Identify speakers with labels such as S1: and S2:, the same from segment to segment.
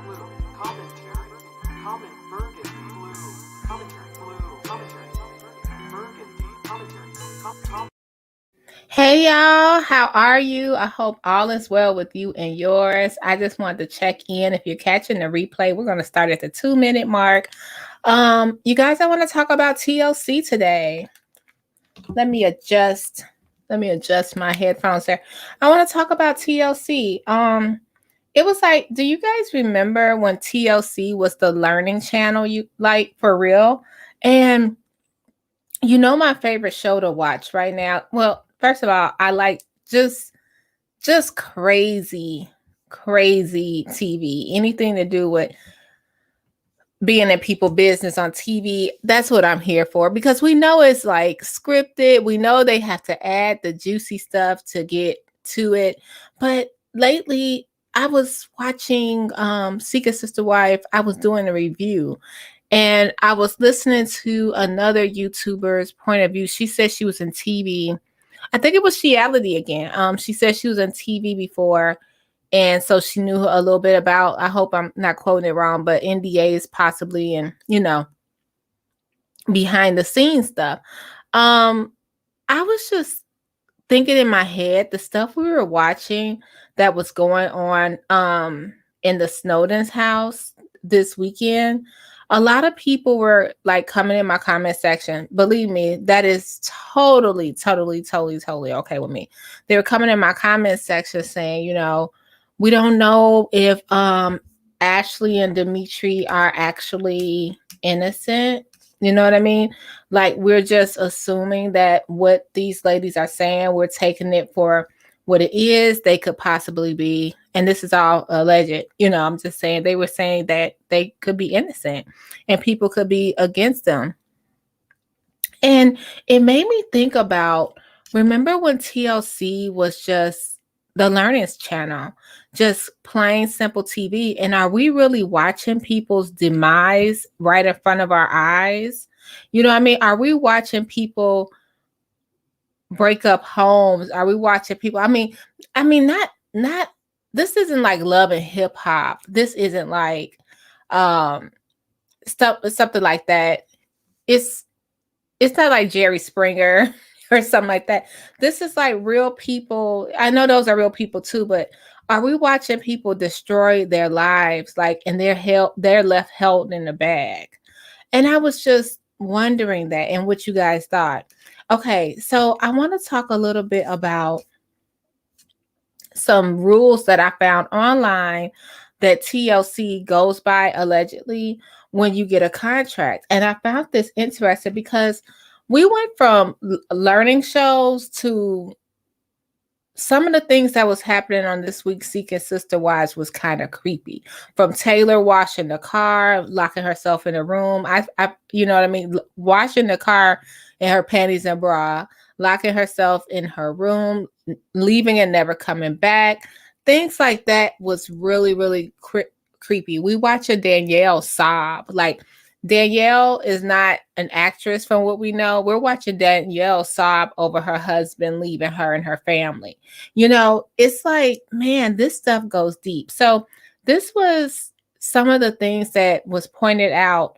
S1: blue commentary. Comment Burgundy blue commentary. Blue commentary. Burgundy commentary.
S2: Hey y'all, how are you? I hope all is well with you and yours. I just wanted to check in. If you're catching the replay, we're going to start at the 2 minute mark. You guys, I want to talk about TLC today. Let me adjust my headphones there. I want to talk about TLC. It was like, do you guys remember when TLC was the learning channel, you like, for real? And my favorite show to watch right now. Well, first of all, I like just crazy TV. Anything to do with being in people business on TV, that's what I'm here for, because we know it's like scripted. We know they have to add the juicy stuff to get to it. But lately I was watching Seek a Sister Wife. I was doing a review and I was listening to another YouTuber's point of view. She said she was in TV. I think it was Sheality again. She said she was on TV before, and so she knew a little bit about, I hope I'm not quoting it wrong, but NDAs possibly, and behind the scenes stuff. I was just thinking in my head, the stuff we were watching that was going on in the Snowden's house this weekend. A lot of people were like coming in my comment section. Believe me, that is totally okay with me. They were coming in my comment section saying, we don't know if Ashley and Dimitri are actually innocent. You know what I mean? Like, we're just assuming that what these ladies are saying, we're taking it for what it is. They could possibly be, and this is all alleged. I'm just saying, they were saying that they could be innocent and people could be against them. And it made me think about, remember when TLC was just the learning channel, just plain simple TV? And are we really watching people's demise right in front of our eyes? You know what I mean? Are we watching people break up homes? Are we watching people? I mean, not, this isn't like Love and Hip Hop. This isn't like something like that. It's not like Jerry Springer or something like that. This is like real people. I know those are real people too, but are we watching people destroy their lives, like, and they're left held in a bag? And I was just wondering that, and what you guys thought. Okay, so I want to talk a little bit about some rules that I found online that TLC goes by allegedly when you get a contract. And I found this interesting because we went from learning shows to some of the things that was happening on this week's Seeking Sister Wives was kind of creepy. From Taylor washing the car, locking herself in a room. I you know what I mean? Washing the car in her panties and bra, locking herself in her room, leaving and never coming back. Things like that was really creepy. We watched Danielle sob. Like, Danielle is not an actress from what we know. We're watching Danielle sob over her husband leaving her and her family. It's like, man, this stuff goes deep. So this was some of the things that was pointed out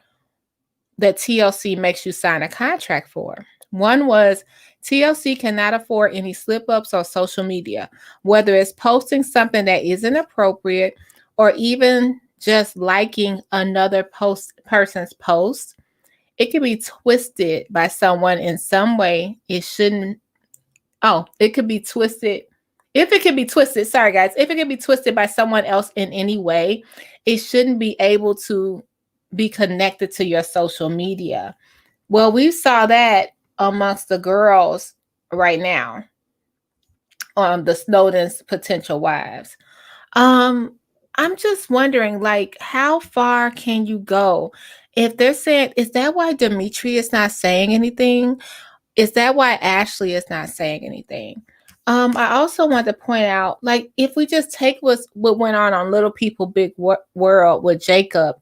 S2: that TLC makes you sign a contract for. One was, TLC cannot afford any slip-ups on social media, whether it's posting something that isn't appropriate or even just liking another person's post. It can be twisted by someone in some way. It could be twisted. If it can be twisted, sorry guys, if it can be twisted by someone else in any way, it shouldn't be able to be connected to your social media. Well, we saw that amongst the girls right now on the Snowden's potential wives. I'm just wondering, like, how far can you go? If they're saying, is that why Dimitri is not saying anything? Is that why Ashley is not saying anything? I also want to point out, like, if we just take what went on Little People Big World with Jacob,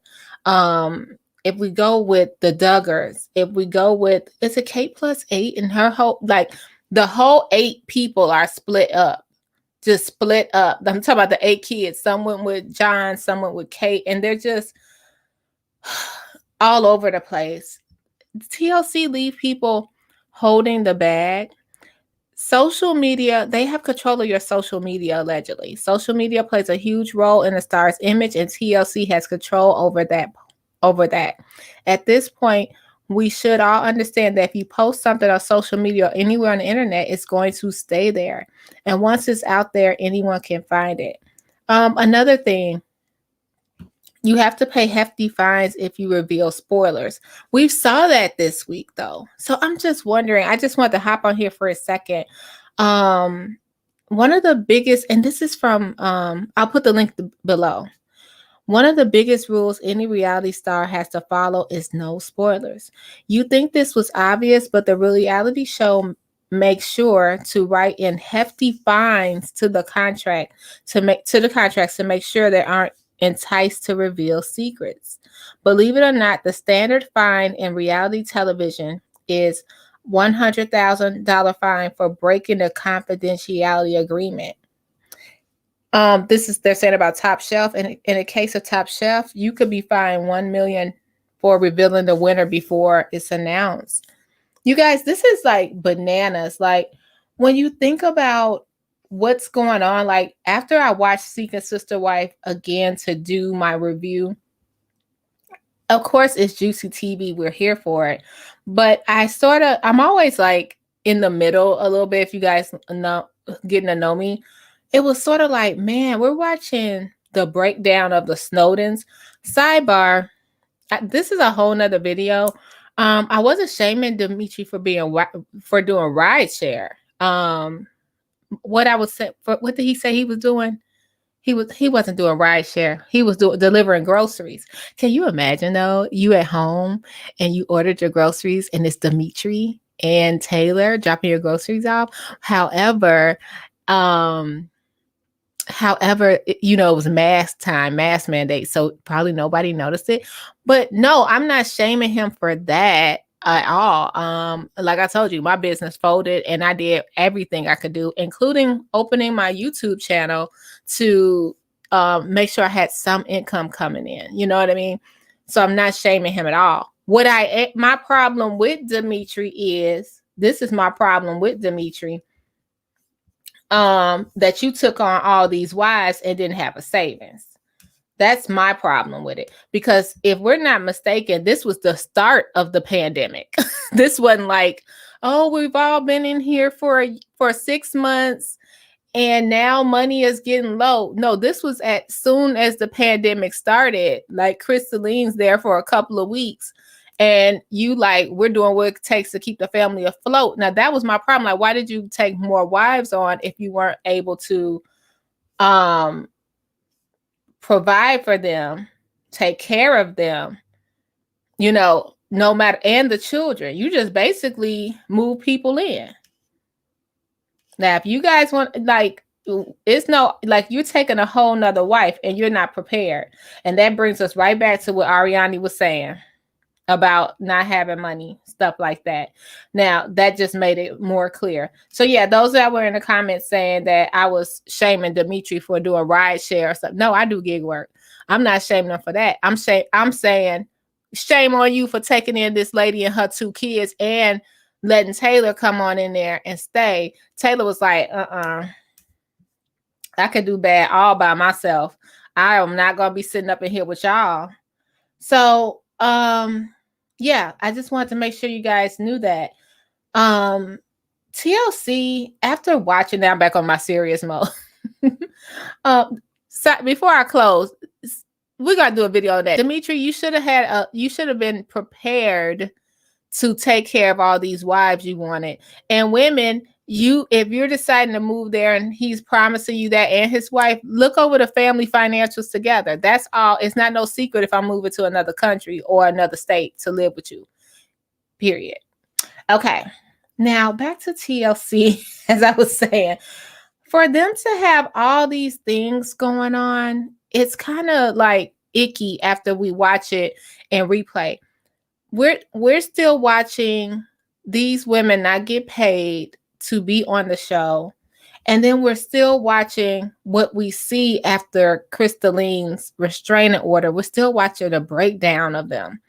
S2: if we go with the Duggars, if we go with, is it Kate plus 8 and her whole, like, the whole 8 people are split up. just split up. I'm talking about the 8 kids. Some went with John, some went with Kate, and they're just all over the place. TLC leave people holding the bag. Social media, they have control of your social media allegedly. Social media plays a huge role in a star's image, and TLC has control over that. At this point, we should all understand that if you post something on social media or anywhere on the internet, it's going to stay there. And once it's out there, anyone can find it. Another thing, you have to pay hefty fines if you reveal spoilers. We saw that this week though. So I'm just wondering, I just want to hop on here for a second. One of the biggest, and this is from, I'll put the link below. One of the biggest rules any reality star has to follow is no spoilers. You think this was obvious, but the reality show makes sure to write in hefty fines to the contracts to make sure they aren't enticed to reveal secrets. Believe it or not, the standard fine in reality television is $100,000 fine for breaking a confidentiality agreement. This is they're saying about Top Shelf. And in a case of Top Chef, you could be fined $1 million for revealing the winner before it's announced. You guys, this is like bananas. Like when you think about what's going on, like after I watched Seeking Sister Wife again to do my review, of course it's juicy TV. We're here for it. But I'm always like in the middle a little bit. If you guys know, getting to know me, it was sort of like, man, we're watching the breakdown of the Snowdens. Sidebar, this is a whole nother video. I wasn't shaming Dimitri for doing rideshare. What did he say he was doing? He wasn't doing rideshare. He was delivering groceries. Can you imagine though? You at home and you ordered your groceries and it's Dimitri and Taylor dropping your groceries off. However, it was mask time, mask mandate. So probably nobody noticed it. But no, I'm not shaming him for that at all. Like I told you, my business folded and I did everything I could do, including opening my YouTube channel to make sure I had some income coming in. You know what I mean? So I'm not shaming him at all. My problem with Dimitri is, this is my problem with Dimitri. That you took on all these wives and didn't have a savings. That's my problem with it. Because if we're not mistaken, this was the start of the pandemic. This wasn't like, oh, we've all been in here for 6 months and now money is getting low. No, this was as soon as the pandemic started. Like Crystaline's there for a couple of weeks. And you like, we're doing what it takes to keep the family afloat. Now, that was my problem. Like, why did you take more wives on if you weren't able to provide for them, take care of them, no matter, and the children? You just basically move people in. Now, if you guys want, like, it's no, like, you're taking a whole nother wife and you're not prepared. And that brings us right back to what Ariani was saying about not having money, stuff like that. Now, that just made it more clear. So yeah, those that were in the comments saying that I was shaming Dimitri for doing rideshare or something. No, I do gig work. I'm not shaming him for that. I'm saying shame on you for taking in this lady and her 2 kids and letting Taylor come on in there and stay. Taylor was like, I could do bad all by myself. I am not going to be sitting up in here with y'all. So, yeah, I just wanted to make sure you guys knew that. TLC, after watching that, I'm back on my serious mode. So before I close, we're gonna do a video on that. Dimitri, you should have been prepared to take care of all these wives you wanted. And women, if you're deciding to move there and he's promising you that, and his wife, look over the family financials together. That's all. It's not no secret if I'm moving to another country or another state to live with you. Period. Okay. Now back to TLC, as I was saying. For them to have all these things going on, it's kind of like icky after we watch it and replay. We're still watching these women not get paid to be on the show, And then we're still watching what we see after Crystaline's restraining order. We're still watching a breakdown of them.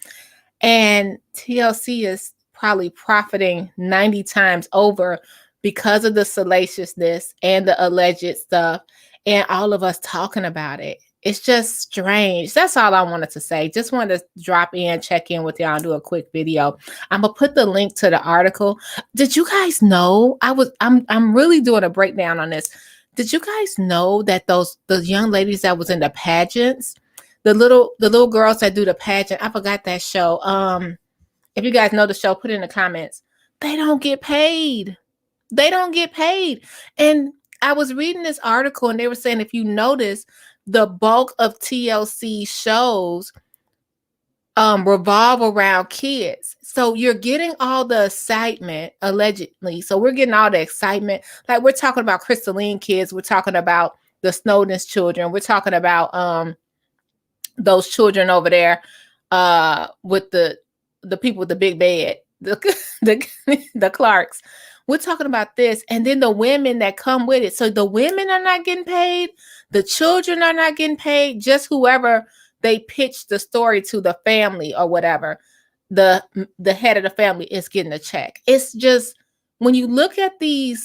S2: And TLC is probably profiting 90 times over because of the salaciousness and the alleged stuff and all of us talking about it. It's just strange. That's all I wanted to say. Just wanted to drop in, check in with y'all, and do a quick video. I'm gonna put the link to the article. Did you guys know I'm really doing a breakdown on this? Did you guys know that those young ladies that was in the pageants, the little girls that do the pageant, I forgot that show. If you guys know the show, put it in the comments. They don't get paid. They don't get paid. And I was reading this article and they were saying, if you notice, the bulk of TLC shows revolve around kids. So you're getting all the excitement, allegedly. So we're getting all the excitement. Like we're talking about Crystaline kids. We're talking about the Snowden's children. We're talking about those children over there with the people with the big bed, the Clarks. We're talking about this, and then the women that come with it. So the women are not getting paid, the children are not getting paid, just whoever they pitch the story to, the family or whatever, the head of the family is getting a check. It's just, when you look at the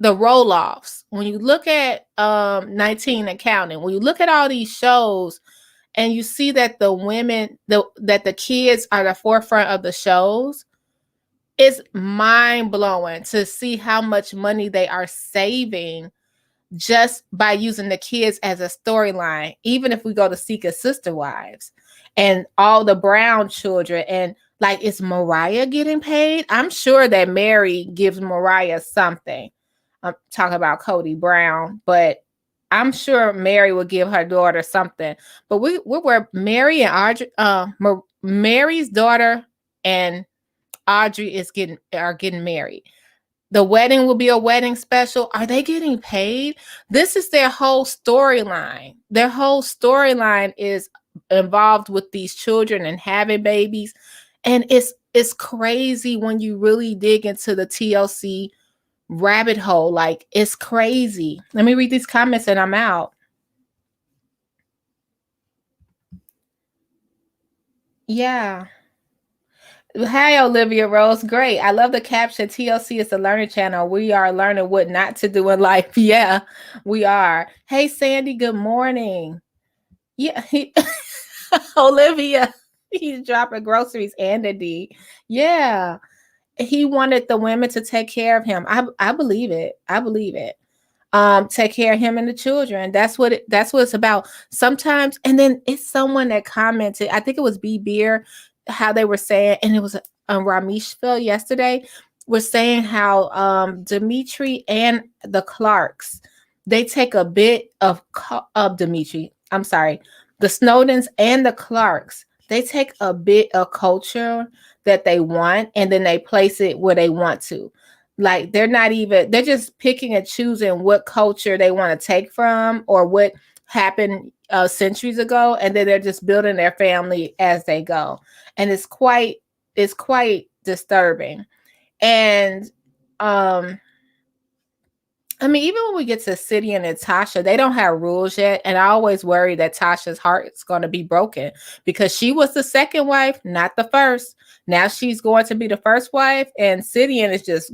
S2: roll-offs, when you look at 19 and Counting, when you look at all these shows, and you see that the women, that the kids are the forefront of the shows, it's mind-blowing to see how much money they are saving just by using the kids as a storyline. Even if we go to Seeker Sister Wives and all the Brown children, and like, is Mariah getting paid? I'm sure that Mary gives Mariah something. I'm talking about Cody Brown, but I'm sure Mary will give her daughter something. But we were Mary and Audrey, Mary's daughter and Audrey are getting married. The wedding will be a wedding special. Are they getting paid? This is their whole storyline. Their whole storyline is involved with these children and having babies. And it's crazy when you really dig into the TLC rabbit hole. Like, it's crazy. Let me read these comments and I'm out. Yeah. Hi, Olivia Rose. Great. I love the caption. TLC is the learning channel. We are learning what not to do in life. Yeah, we are. Hey, Sandy. Good morning. Yeah, Olivia. He's dropping groceries and a D. Yeah, he wanted the women to take care of him. I believe it. I believe it. Take care of him and the children. That's what it's about. Sometimes, and then it's someone that commented, I think it was B Beer, how they were saying, and it was Ramishville yesterday, was saying how Dimitri and the Clarks, they take a bit of Dimitri. I'm sorry, the Snowdens and the Clarks, they take a bit of culture that they want and then they place it where they want to. Like, they're just picking and choosing what culture they want to take from or what happened centuries ago, and then they're just building their family as they go. And it's quite disturbing. And I mean, even when we get to Sidian and Tasha, they don't have rules yet. And I always worry that Tasha's heart is going to be broken because she was the second wife, not the first. Now she's going to be the first wife. And Sidian is just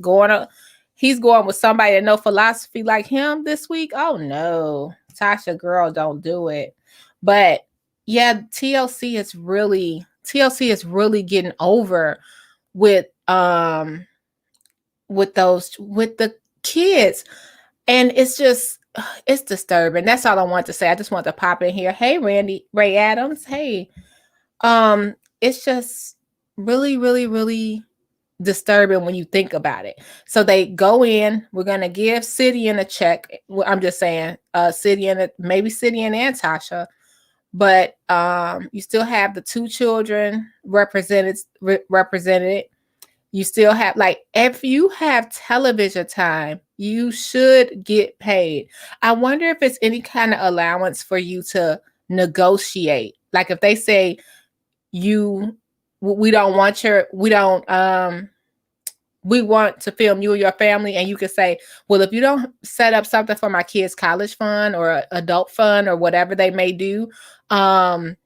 S2: he's going with somebody that knows philosophy like him this week. Oh, no. Tasha, girl, don't do it. But yeah, TLC is really getting over with the kids. And it's disturbing. That's all I want to say. I just want to pop in here. Hey, Ray Adams. Hey. It's just really, really, really disturbing when you think about it. So they go in, we're going to give Sidian a check. I'm just saying, maybe Sidian and Tasha. But you still have the two children represented. You still have, like, if you have television time, you should get paid. I wonder if it's any kind of allowance for you to negotiate. Like, if they say we don't we want to film you and your family, and you can say, well, if you don't set up something for my kids' college fund or adult fund or whatever they may do, turning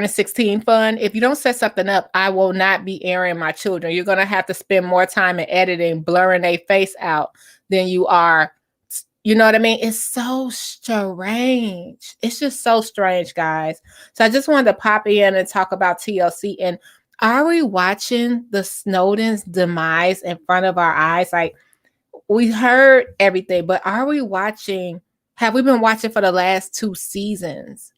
S2: 16 fund, if you don't set something up, I will not be airing my children. You're going to have to spend more time in editing, blurring their face out than you are. You know what I mean? It's so strange. It's just so strange, guys. So I just wanted to pop in and talk about TLC. And are we watching the Snowden's demise in front of our eyes? Like, we heard everything, but are we watching? Have we been watching for the last 2 seasons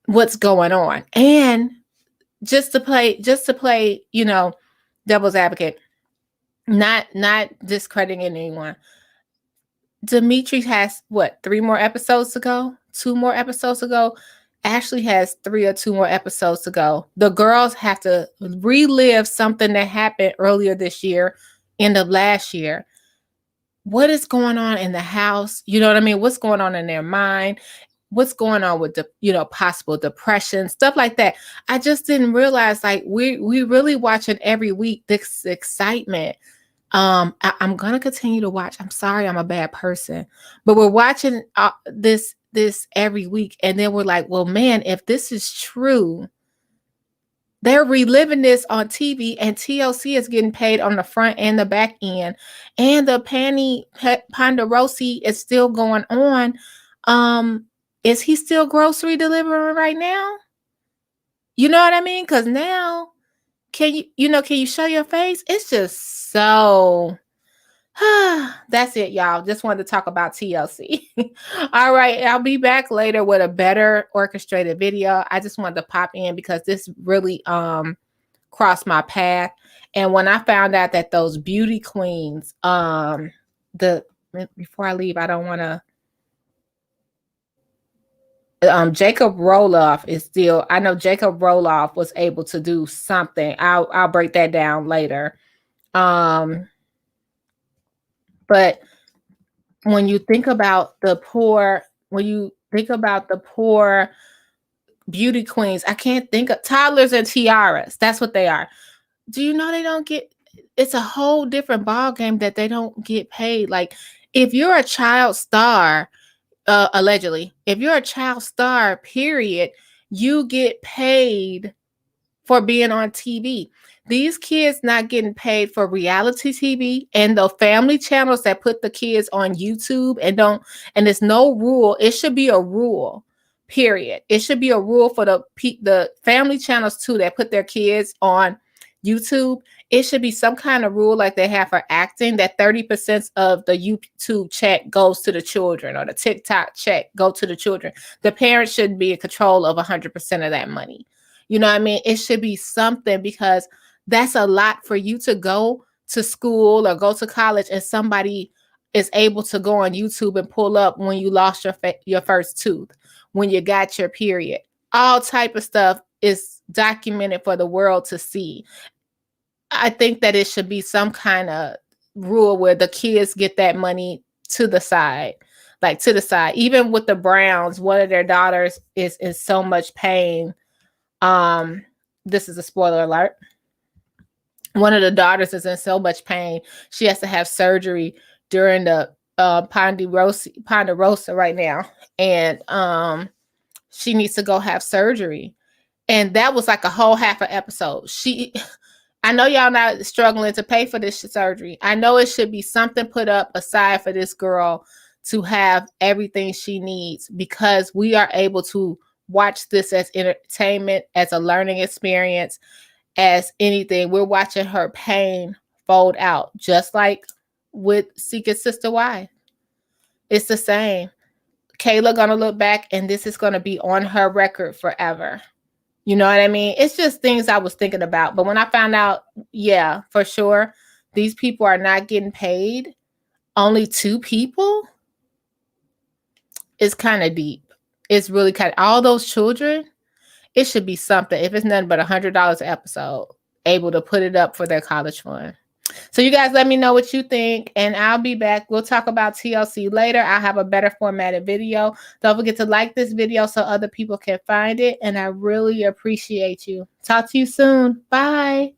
S2: what's going on? And just to play, you know, devil's advocate, not discrediting anyone. Dimitri has what, 3 more episodes to go? 2 more episodes to go? Ashley has 3 or 2 more episodes to go. The girls have to relive something that happened earlier this year, end of last year. What is going on in the house? You know what I mean? What's going on in their mind? What's going on with the, you know, possible depression, stuff like that. I just didn't realize, like, we really watching every week this excitement. I'm gonna continue to watch. I'm sorry, I'm a bad person, but we're watching this every week, and then we're like, well, man, if this is true, they're reliving this on TV, and TLC is getting paid on the front and the back end, and the Ponderosi is still going on. Is he still grocery delivering right now? You know what I mean? Because now, can you show your face? It's just so. That's it, y'all. Just wanted to talk about TLC. All right, I'll be back later with a better orchestrated video. I just wanted to pop in because this really crossed my path. And when I found out that those beauty queens, before I leave, I don't want to. Jacob Roloff is still. I know Jacob Roloff was able to do something. I'll break that down later. But when you think about the poor, beauty queens, I can't think of toddlers and tiaras. That's what they are. Do you know they don't get? It's a whole different ball game that they don't get paid. Like, if you're a child star. Allegedly, if you're a child star, period, you get paid for being on TV. These kids not getting paid for reality TV, and the family channels that put the kids on YouTube and there's no rule. It should be a rule, period. It should be a rule for the family channels too that put their kids on YouTube. It should be some kind of rule like they have for acting, that 30% of the YouTube check goes to the children, or the TikTok check go to the children. The parents shouldn't be in control of 100% of that money. You know what I mean? It should be something, because that's a lot for you to go to school or go to college, and somebody is able to go on YouTube and pull up when you lost your first tooth, when you got your period. All type of stuff is documented for the world to see. I think that it should be some kind of rule where the kids get that money to the side. Even with the Browns, one of their daughters is in so much pain. This is a spoiler alert. One of the daughters is in so much pain. She has to have surgery during the Ponderosa right now. And she needs to go have surgery. And that was like a whole half an episode. I know y'all not struggling to pay for this surgery. I know it should be something put up aside for this girl to have everything she needs, because we are able to watch this as entertainment, as a learning experience, as anything. We're watching her pain fold out, just like with Secret Sister Wife. It's the same. Kayla gonna look back, and this is gonna be on her record forever. You know what I mean? It's just things I was thinking about. But when I found out, yeah, for sure, these people are not getting paid. Only 2 people. It's kind of deep. It's really kind of, all those children, it should be something. If it's nothing but $100 an episode, able to put it up for their college fund. So you guys let me know what you think, and I'll be back. We'll talk about TLC later. I'll have a better formatted video. Don't forget to like this video so other people can find it, and I really appreciate you. Talk to you soon. Bye.